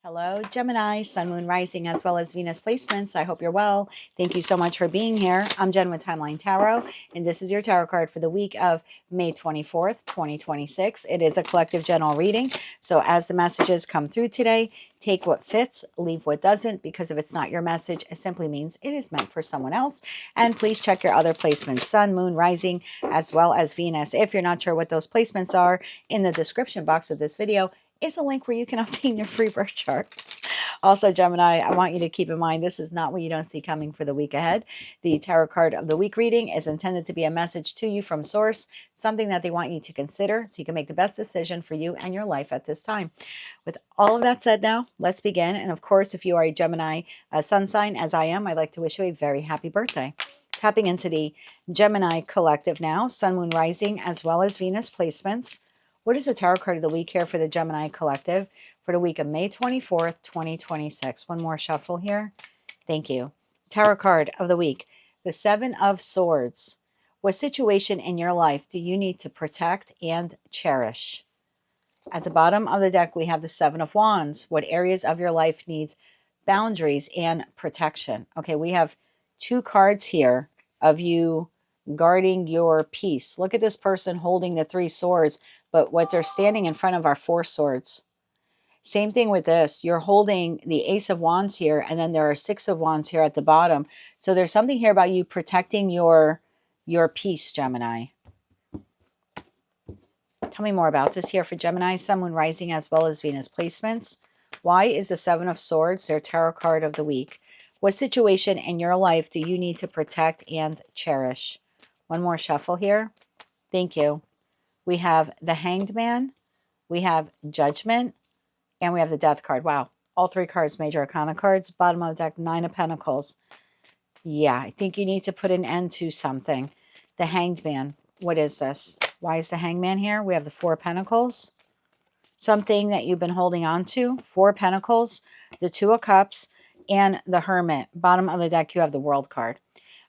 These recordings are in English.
Hello, Gemini, Sun, Moon, Rising, as well as Venus placements. I hope you're well. Thank you so much for being here. I'm Jen with Timeline Tarot, and this is your tarot card for the week of May 24th, 2026. It is a collective general reading. So as the messages come through today, take what fits, leave what doesn't, because if it's not your message, it simply means it is meant for someone else. And please check your other placements, Sun, Moon, Rising, as well as Venus. If you're not sure what those placements are, in the description box of this video is a link where you can obtain your free birth chart. Also, Gemini, I want you to keep in mind this is not what you don't see coming for the week ahead. The tarot card of the week reading is intended to be a message to you from source, something that they want you to consider so you can make the best decision for you and your life at this time. With all of that said now, let's begin. And of course, if you are a Gemini sun sign, as I am, I'd like to wish you a very happy birthday. Tapping into the Gemini collective now, Sun, Moon, Rising, as well as Venus placements. What is the tarot card of the week here for the Gemini collective for the week of May 24th, 2026? One more shuffle here. Thank you. Tarot card of the week, the Seven of Swords. What situation in your life do you need to protect and cherish? At the bottom of the deck, we have the Seven of Wands. What areas of your life needs boundaries and protection? Okay, we have two cards here of you guarding your peace. Look at this person holding the three swords, but what they're standing in front of are four swords. Same thing with this. You're holding the Ace of Wands here, and then there are Six of Wands here at the bottom. So there's something here about you protecting your peace, Gemini. Tell me more about this here for Gemini, Sun, Moon, Rising, as well as Venus placements. Why is the Seven of Swords their tarot card of the week? What situation in your life do you need to protect and cherish? One more shuffle here. Thank you. We have the Hanged Man, we have Judgment, and we have the Death card. Wow. All three cards, major arcana cards. Bottom of the deck, Nine of Pentacles. Yeah, I think you need to put an end to something. The Hanged Man. What is this? Why is the Hanged Man here? We have the Four of Pentacles. Something that you've been holding on to. Four of Pentacles, the Two of Cups, and the Hermit. Bottom of the deck, you have the World card.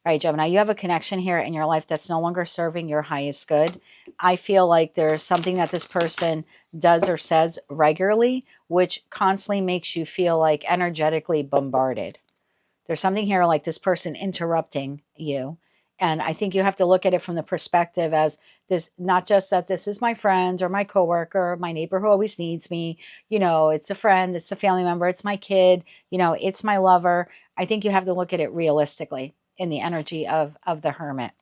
All right, Gemini, you have a connection here in your life that's no longer serving your highest good. I feel like there's something that this person does or says regularly, which constantly makes you feel like energetically bombarded. There's something here like this person interrupting you. And I think you have to look at it from the perspective as this, not just that this is my friend or my coworker, or my neighbor who always needs me. You know, it's a friend, it's a family member, it's my kid, you know, it's my lover. I think you have to look at it realistically in the energy of the Hermit.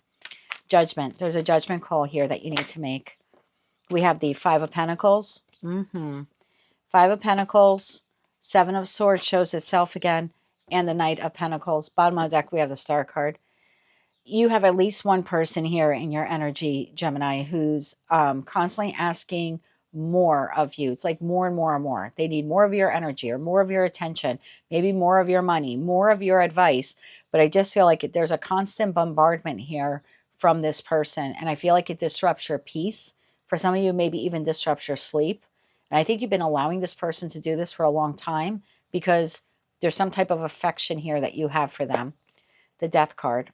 Judgment. There's a judgment call here that you need to make. We have the Five of Pentacles. Five of Pentacles. Seven of Swords shows itself again. And the Knight of Pentacles. Bottom of the deck, we have the Star card. You have at least one person here in your energy, Gemini, who's constantly asking more of you. It's like more and more and more. They need more of your energy or more of your attention, maybe more of your money, more of your advice. But I just feel like there's a constant bombardment here from this person. And I feel like it disrupts your peace. For some of you, maybe even disrupts your sleep. And I think you've been allowing this person to do this for a long time because there's some type of affection here that you have for them. The Death card.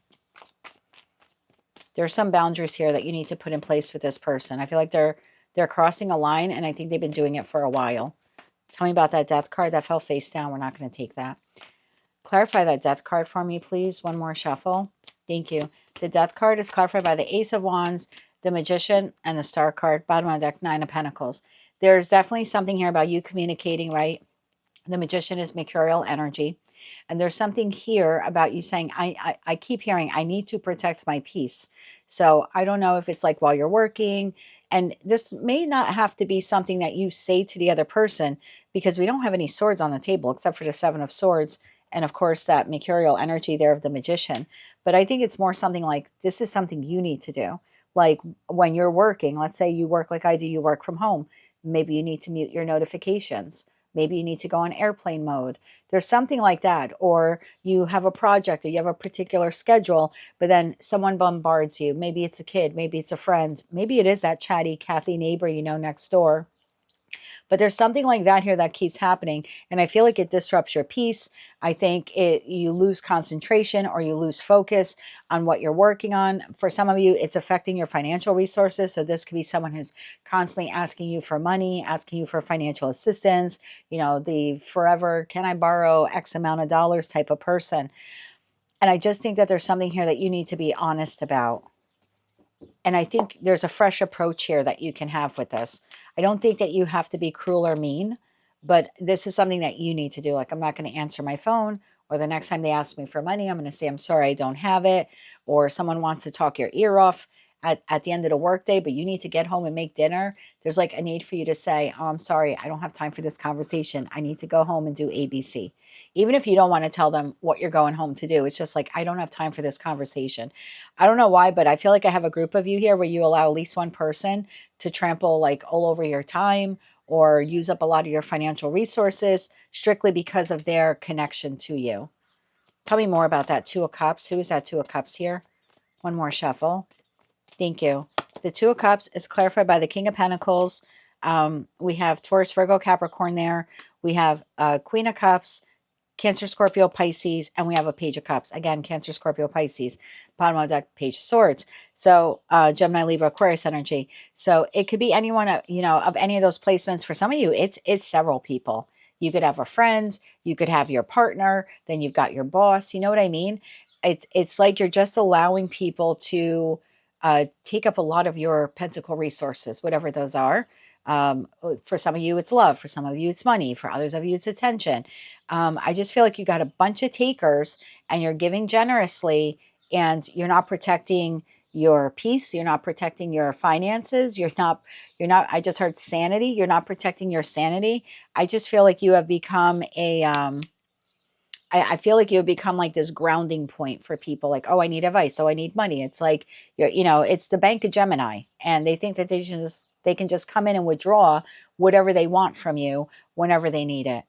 There are some boundaries here that you need to put in place with this person. I feel like they're crossing a line, and I think they've been doing it for a while. Tell me about that Death card. That fell face down. We're not going to take that. Clarify that Death card for me, please. One more shuffle. Thank you. The Death card is clarified by the Ace of Wands, the Magician, and the Star card. Bottom of the deck, Nine of Pentacles. There's definitely something here about you communicating, right? The Magician is mercurial energy. And there's something here about you saying, I keep hearing, I need to protect my peace. So I don't know if it's like while you're working. And this may not have to be something that you say to the other person because we don't have any swords on the table except for the Seven of Swords. And of course, that mercurial energy there of the Magician. But I think it's more something like this is something you need to do. Like when you're working, let's say you work like I do, you work from home. Maybe you need to mute your notifications. Maybe you need to go on airplane mode. There's something like that. Or you have a project or you have a particular schedule, but then someone bombards you. Maybe it's a kid. Maybe it's a friend. Maybe it is that chatty Kathy neighbor you know next door. But there's something like that here that keeps happening. And I feel like it disrupts your peace. I think you lose concentration or you lose focus on what you're working on. For some of you, it's affecting your financial resources. So this could be someone who's constantly asking you for money, asking you for financial assistance, the forever, can I borrow X amount of dollars type of person. And I just think that there's something here that you need to be honest about. And I think there's a fresh approach here that you can have with this. I don't think that you have to be cruel or mean, but this is something that you need to do. Like, I'm not going to answer my phone, or the next time they ask me for money, I'm going to say, I'm sorry, I don't have it. Or someone wants to talk your ear off at the end of the workday, but you need to get home and make dinner. There's like a need for you to say, oh, I'm sorry, I don't have time for this conversation. I need to go home and do ABC. Even if you don't want to tell them what you're going home to do, it's just like, I don't have time for this conversation. I don't know why, but I feel like I have a group of you here where you allow at least one person to trample like all over your time or use up a lot of your financial resources strictly because of their connection to you. Tell me more about that Two of Cups. Who is that Two of Cups here? One more shuffle. Thank you. The Two of Cups is clarified by the King of Pentacles. We have Taurus, Virgo, Capricorn there. We have Queen of Cups, Cancer, Scorpio, Pisces, and we have a Page of Cups. Again, Cancer, Scorpio, Pisces. Bottom of the deck, Page of Swords. So Gemini, Libra, Aquarius energy. So it could be anyone, of any of those placements. For some of you, it's several people. You could have a friend, you could have your partner, then you've got your boss. You know what I mean? It's like you're just allowing people to take up a lot of your pentacle resources, whatever those are. For some of you, it's love. For some of you, it's money. For others of you, it's attention. I just feel like you got a bunch of takers and you're giving generously and you're not protecting your peace. You're not protecting your finances. I just heard sanity. You're not protecting your sanity. I just feel like you have become I feel like you have become like this grounding point for people like, oh, I need advice. Oh, I need money. It's like, it's the Bank of Gemini and they think that they can just come in and withdraw whatever they want from you whenever they need it.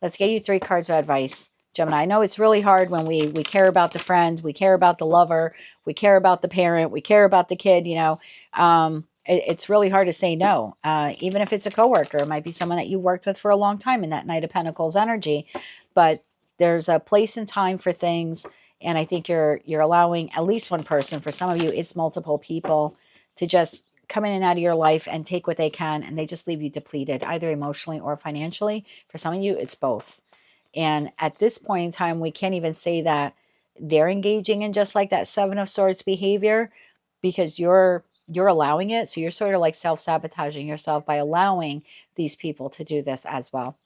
Let's get you 3 cards of advice, Gemini. I know it's really hard when we care about the friend, we care about the lover, we care about the parent, we care about the kid, it's really hard to say no. Even if it's a coworker, it might be someone that you worked with for a long time in that Knight of Pentacles energy. But there's a place and time for things. And I think you're allowing at least one person. For some of you, it's multiple people to just come in and out of your life and take what they can. And they just leave you depleted, either emotionally or financially. For some of you, it's both. And at this point in time, we can't even say that they're engaging in just like that Seven of Swords behavior because you're allowing it. So you're sort of like self-sabotaging yourself by allowing these people to do this as well.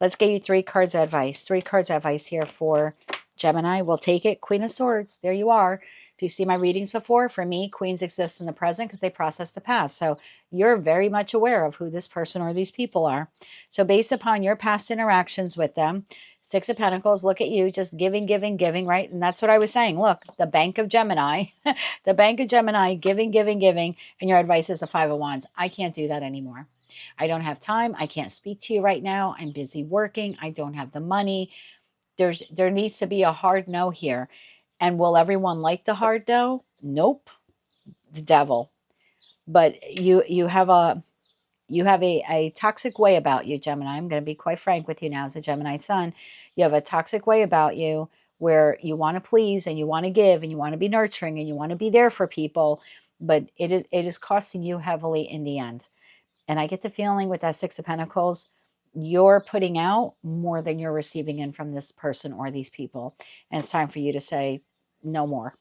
Let's get you 3 cards of advice. 3 cards of advice here for Gemini. We'll take it. Queen of Swords. There you are. If you've seen my readings before, for me, queens exist in the present because they process the past. So you're very much aware of who this person or these people are. So based upon your past interactions with them, 6 of Pentacles, look at you, just giving, giving, giving, right? And that's what I was saying. Look, the Bank of Gemini, the Bank of Gemini, giving, giving, giving, and your advice is the 5 of Wands. I can't do that anymore. I don't have time. I can't speak to you right now. I'm busy working. I don't have the money. There needs to be a hard no here. And will everyone like the hard no? Nope. The devil. But you have a toxic way about you, Gemini. I'm going to be quite frank with you now as a Gemini sun. You have a toxic way about you where you want to please and you want to give and you want to be nurturing and you want to be there for people, but it is costing you heavily in the end. And I get the feeling with that 6 of Pentacles, you're putting out more than you're receiving in from this person or these people. And it's time for you to say no more.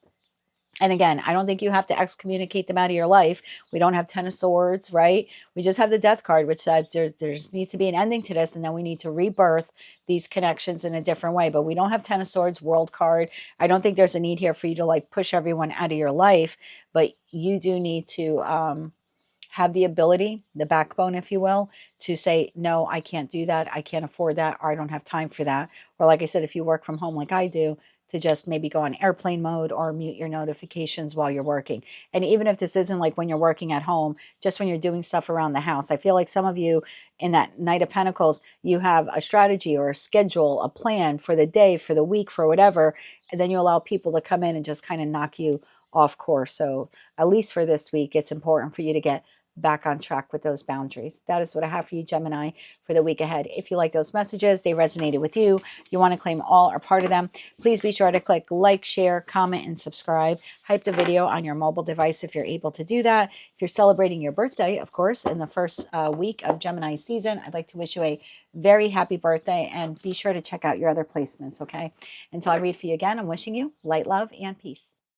And again, I don't think you have to excommunicate them out of your life. We don't have 10 of Swords, right? We just have the Death card, which says there needs to be an ending to this, and then we need to rebirth these connections in a different way. But we don't have 10 of Swords, World card. I don't think there's a need here for you to like push everyone out of your life, but you do need to have the ability, the backbone, if you will, to say, no, I can't do that. I can't afford that, or I don't have time for that. Or like I said, if you work from home like I do, to just maybe go on airplane mode or mute your notifications while you're working. And even if this isn't like when you're working at home, just when you're doing stuff around the house, I feel like some of you in that Knight of Pentacles, you have a strategy or a schedule, a plan for the day, for the week, for whatever, and then you allow people to come in and just kind of knock you off course. So at least for this week, it's important for you to get back on track with those boundaries. That is what I have for you, Gemini, for the week ahead. If you like those messages, they resonated with you, you want to claim all or part of them, please be sure to click like, share, comment, and subscribe. Hype the video on your mobile device if you're able to do that. If you're celebrating your birthday, of course, in the first week of Gemini season, I'd like to wish you a very happy birthday, and be sure to check out your other placements, okay? Until I read for you again, I'm wishing you light, love, and peace.